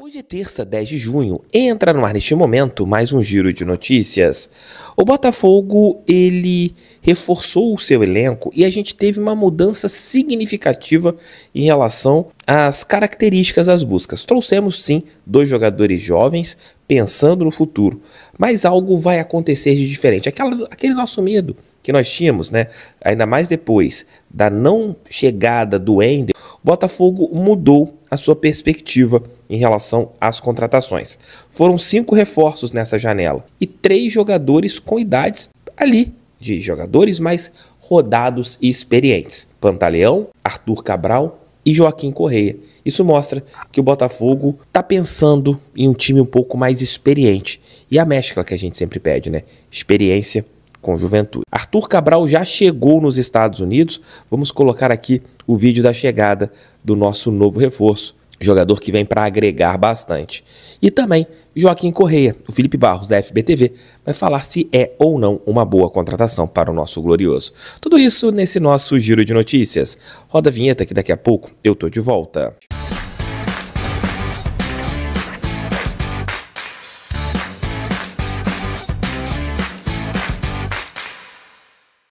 Hoje é terça, 10 de junho, entra no ar neste momento mais um giro de notícias. O Botafogo, ele reforçou o seu elenco e a gente teve uma mudança significativa em relação às características das buscas. Trouxemos sim 2 jogadores jovens pensando no futuro, mas algo vai acontecer de diferente. Aquele nosso medo que nós tínhamos, né? Ainda mais depois da não chegada do Wender, o Botafogo mudou a sua perspectiva em relação às contratações. Foram 5 reforços nessa janela e 3 jogadores com idades ali, de jogadores mais rodados e experientes. Pantaleão, Arthur Cabral e Joaquim Correia. Isso mostra que o Botafogo está pensando em um time um pouco mais experiente. E a mescla que a gente sempre pede, né? Experiência com juventude. Arthur Cabral já chegou nos Estados Unidos. Vamos colocar aqui o vídeo da chegada do nosso novo reforço. Jogador que vem para agregar bastante. E também Joaquim Correia, o Felipe Barros da FBTV, vai falar se é ou não uma boa contratação para o nosso glorioso. Tudo isso nesse nosso giro de notícias. Roda a vinheta que daqui a pouco eu tô de volta.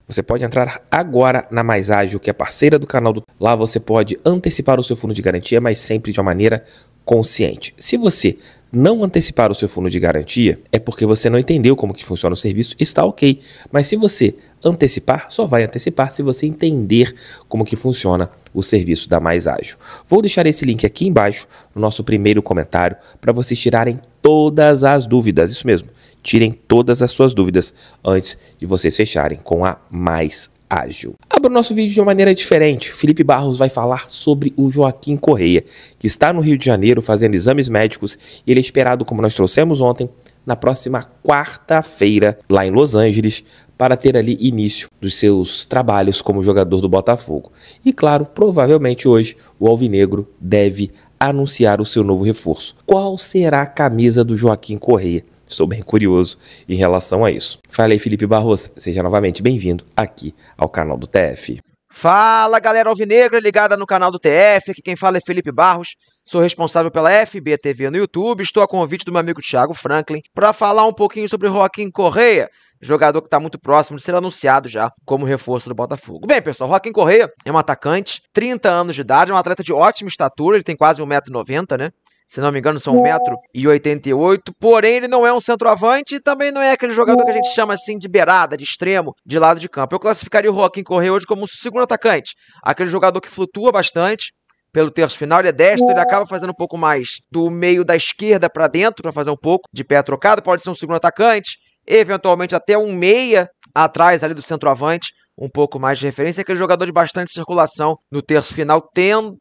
Você pode entrar agora na Mais Ágil, que é parceira do canal do... Lá você pode antecipar o seu fundo de garantia, mas sempre de uma maneira consciente. Se você não antecipar o seu fundo de garantia, é porque você não entendeu como que funciona o serviço, está ok. Mas se você antecipar, só vai antecipar se você entender como que funciona o serviço da Mais Ágil. Vou deixar esse link aqui embaixo, no nosso primeiro comentário, para vocês tirarem todas as dúvidas. Isso mesmo. Tirem todas as suas dúvidas antes de vocês fecharem com a Mais Ágil. Abra o nosso vídeo de uma maneira diferente. Felipe Barros vai falar sobre o Joaquim Correia, que está no Rio de Janeiro fazendo exames médicos e ele é esperado, como nós trouxemos ontem, na próxima quarta-feira, lá em Los Angeles, para ter ali início dos seus trabalhos como jogador do Botafogo. E claro, provavelmente hoje o Alvinegro deve anunciar o seu novo reforço. Qual será a camisa do Joaquim Correia? Estou bem curioso em relação a isso. Fala aí, Felipe Barros. Seja novamente bem-vindo aqui ao canal do TF. Fala, galera alvinegra ligada no canal do TF. Aqui quem fala é Felipe Barros. Sou responsável pela FBTV no YouTube. Estou a convite do meu amigo Thiago Franklin para falar um pouquinho sobre Joaquim Correia, jogador que está muito próximo de ser anunciado já como reforço do Botafogo. Bem, pessoal, Joaquim Correia é um atacante, 30 anos de idade, é um atleta de ótima estatura, ele tem quase 1,90 m, né? Se não me engano, são 1,88 m, porém ele não é um centroavante e também não é aquele jogador que a gente chama assim de beirada, de extremo, de lado de campo. Eu classificaria o Joaquim Correia hoje como um segundo atacante, aquele jogador que flutua bastante pelo terço final, ele é destro, ele acaba fazendo um pouco mais do meio da esquerda para dentro, para fazer um pouco de pé trocado, pode ser um segundo atacante, eventualmente até um meia atrás ali do centroavante, um pouco mais de referência, aquele jogador de bastante circulação no terço final,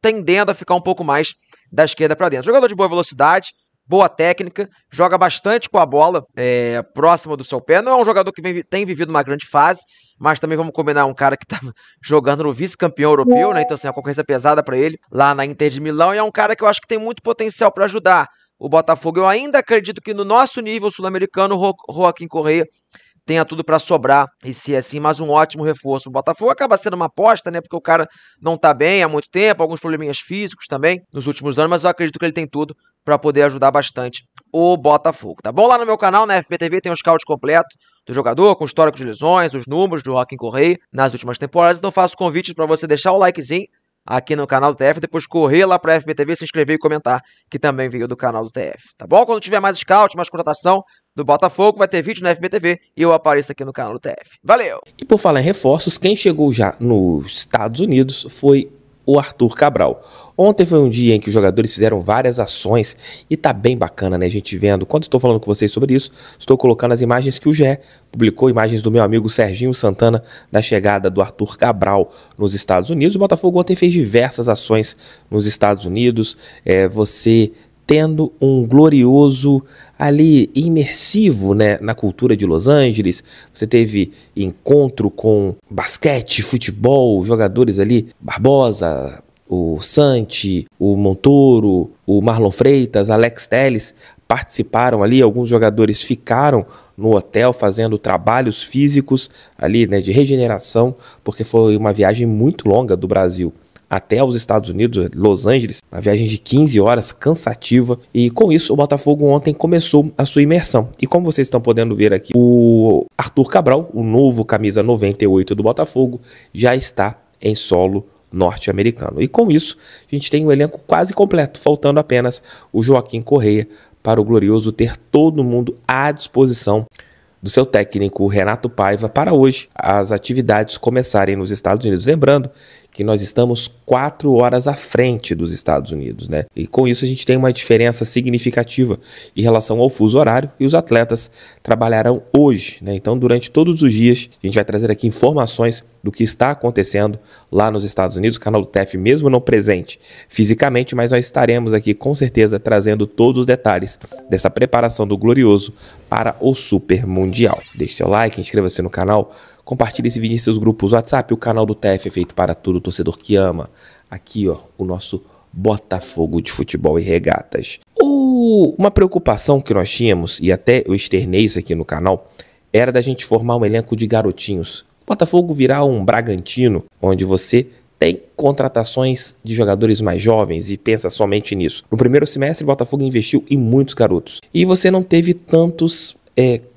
tendendo a ficar um pouco mais da esquerda para dentro. Jogador de boa velocidade, boa técnica, joga bastante com a bola próxima do seu pé. Não é um jogador que tem vivido uma grande fase, mas também vamos combinar um cara que está jogando no vice-campeão europeu, né? Então, assim, a concorrência pesada para ele lá na Inter de Milão. E é um cara que eu acho que tem muito potencial para ajudar o Botafogo. Eu ainda acredito que no nosso nível sul-americano, o Joaquim Correia tenha tudo para sobrar e ser assim mais um ótimo reforço. O Botafogo acaba sendo uma aposta, né? Porque o cara não tá bem há muito tempo, alguns probleminhas físicos também nos últimos anos, mas eu acredito que ele tem tudo para poder ajudar bastante o Botafogo, tá bom? Lá no meu canal, na FBTV, tem um scout completo do jogador, com histórico de lesões, os números do Joaquim Correia nas últimas temporadas. Então faço convite para você deixar o likezinho aqui no canal do TF, depois correr lá para a FBTV, se inscrever e comentar, que também veio do canal do TF, tá bom? Quando tiver mais scout, mais contratação do Botafogo, vai ter vídeo na FBTV e eu apareço aqui no canal do TF. Valeu! E por falar em reforços, quem chegou já nos Estados Unidos foi o Arthur Cabral. Ontem foi um dia em que os jogadores fizeram várias ações e tá bem bacana, né, a gente vendo. Quando eu tô falando com vocês sobre isso, estou colocando as imagens que o GE publicou, imagens do meu amigo Serginho Santana, da chegada do Arthur Cabral nos Estados Unidos. O Botafogo ontem fez diversas ações nos Estados Unidos, você tendo um glorioso ali imersivo, né, na cultura de Los Angeles. Você teve encontro com basquete, futebol, jogadores ali, Barbosa, o Santi, o Montoro, o Marlon Freitas, Alex Telles participaram ali. Alguns jogadores ficaram no hotel fazendo trabalhos físicos ali, né, de regeneração, porque foi uma viagem muito longa do Brasil até os Estados Unidos, Los Angeles, uma viagem de 15 horas, cansativa, e com isso o Botafogo ontem começou a sua imersão. E como vocês estão podendo ver aqui, o Arthur Cabral, o novo camisa 98 do Botafogo, já está em solo norte-americano. E com isso, a gente tem o elenco quase completo, faltando apenas o Joaquim Correia para o Glorioso ter todo mundo à disposição do seu técnico Renato Paiva para hoje as atividades começarem nos Estados Unidos. Lembrando que nós estamos 4 horas à frente dos Estados Unidos, né? E com isso a gente tem uma diferença significativa em relação ao fuso horário, e os atletas trabalharão hoje, né? Então, durante todos os dias, a gente vai trazer aqui informações do que está acontecendo lá nos Estados Unidos. O canal do TEF, mesmo não presente fisicamente, mas nós estaremos aqui com certeza trazendo todos os detalhes dessa preparação do Glorioso para o Super Mundial. Deixe seu like, inscreva-se no canal, compartilhe esse vídeo em seus grupos WhatsApp. O canal do TEF é feito para todo torcedor que ama. Aqui, ó, o nosso Botafogo de futebol e regatas. Uma preocupação que nós tínhamos, e até eu externei isso aqui no canal, era da gente formar um elenco de garotinhos. O Botafogo virar um Bragantino, onde você tem contratações de jogadores mais jovens e pensa somente nisso. No primeiro semestre, o Botafogo investiu em muitos garotos. E você não teve tantos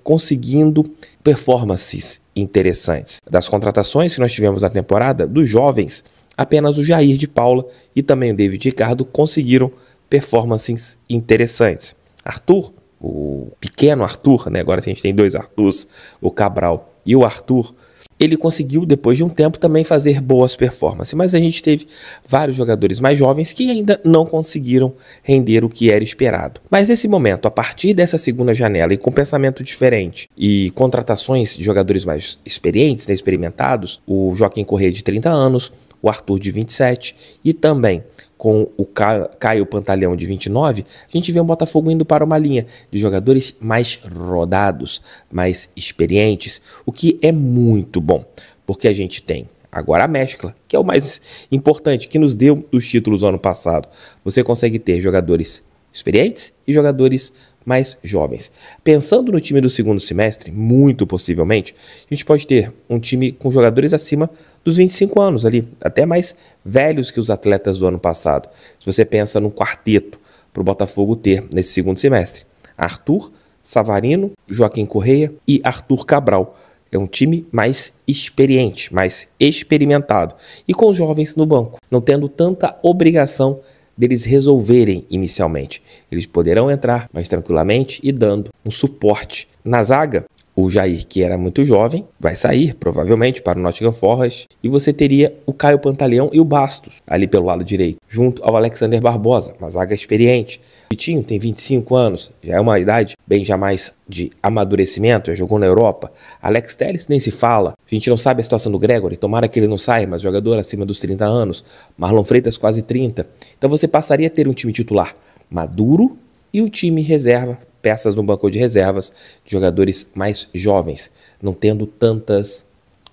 conseguindo performances interessantes. Das contratações que nós tivemos na temporada, dos jovens, apenas o Jair de Paula e também o David Ricardo conseguiram performances interessantes. Arthur, o pequeno Arthur, né? Agora a gente tem 2 Arthurs, o Cabral e o Arthur, ele conseguiu depois de um tempo também fazer boas performances, mas a gente teve vários jogadores mais jovens que ainda não conseguiram render o que era esperado. Mas nesse momento, a partir dessa segunda janela e com pensamento diferente e contratações de jogadores mais experientes, né, experimentados, o Joaquim Correia de 30 anos, o Arthur de 27 e também com o Caio Pantaleão de 29, a gente vê um Botafogo indo para uma linha de jogadores mais rodados, mais experientes, o que é muito bom, porque a gente tem agora a mescla, que é o mais importante, que nos deu os títulos no ano passado. Você consegue ter jogadores experientes e jogadores mais jovens. Pensando no time do segundo semestre, muito possivelmente, a gente pode ter um time com jogadores acima dos 25 anos ali, até mais velhos que os atletas do ano passado. Se você pensa num quarteto para o Botafogo ter nesse segundo semestre, Arthur, Savarino, Joaquim Correia e Arthur Cabral. É um time mais experiente, mais experimentado e com jovens no banco, não tendo tanta obrigação deles resolverem inicialmente. Eles poderão entrar mais tranquilamente e dando um suporte. Na zaga, o Jair, que era muito jovem, vai sair provavelmente para o Nottingham Forest, e você teria o Caio Pantaleão e o Bastos ali pelo lado direito, junto ao Alexander Barbosa, uma zaga experiente. Vitinho tem 25 anos, já é uma idade bem já mais de amadurecimento, já jogou na Europa. Alex Telles nem se fala, a gente não sabe a situação do Gregory, tomara que ele não saia, mas jogador acima dos 30 anos. Marlon Freitas quase 30. Então você passaria a ter um time titular maduro e um time reserva, peças no banco de reservas, de jogadores mais jovens, não tendo tantas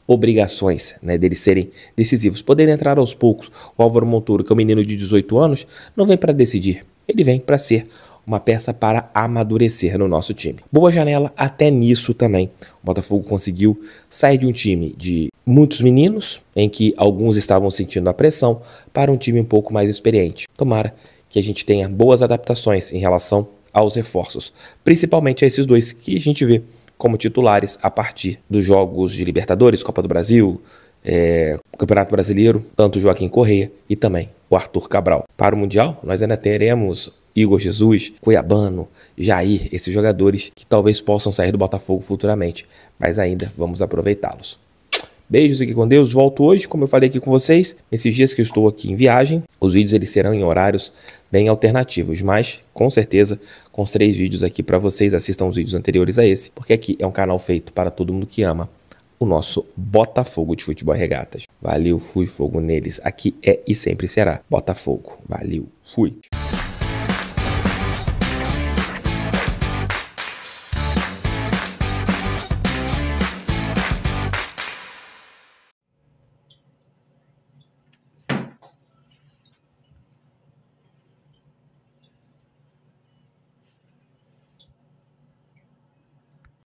obrigações, né, deles serem decisivos. Poderem entrar aos poucos. O Álvaro Montoro, que é um menino de 18 anos, não vem para decidir. Ele vem para ser uma peça para amadurecer no nosso time. Boa janela até nisso também. O Botafogo conseguiu sair de um time de muitos meninos, em que alguns estavam sentindo a pressão, para um time um pouco mais experiente. Tomara que a gente tenha boas adaptações em relação aos reforços, principalmente a esses dois que a gente vê como titulares a partir dos jogos de Libertadores, Copa do Brasil, Campeonato Brasileiro, tanto o Joaquim Correia e também o Arthur Cabral. Para o Mundial, nós ainda teremos Igor Jesus, Cuiabano, Jair, esses jogadores que talvez possam sair do Botafogo futuramente, mas ainda vamos aproveitá-los. Beijos aqui com Deus, volto hoje, como eu falei aqui com vocês, nesses dias que eu estou aqui em viagem, os vídeos eles serão em horários bem alternativos, mas com certeza com os 3 vídeos aqui para vocês, assistam os vídeos anteriores a esse, porque aqui é um canal feito para todo mundo que ama o nosso Botafogo de futebol e regatas. Valeu, fui, fogo neles, aqui é e sempre será Botafogo, valeu, fui.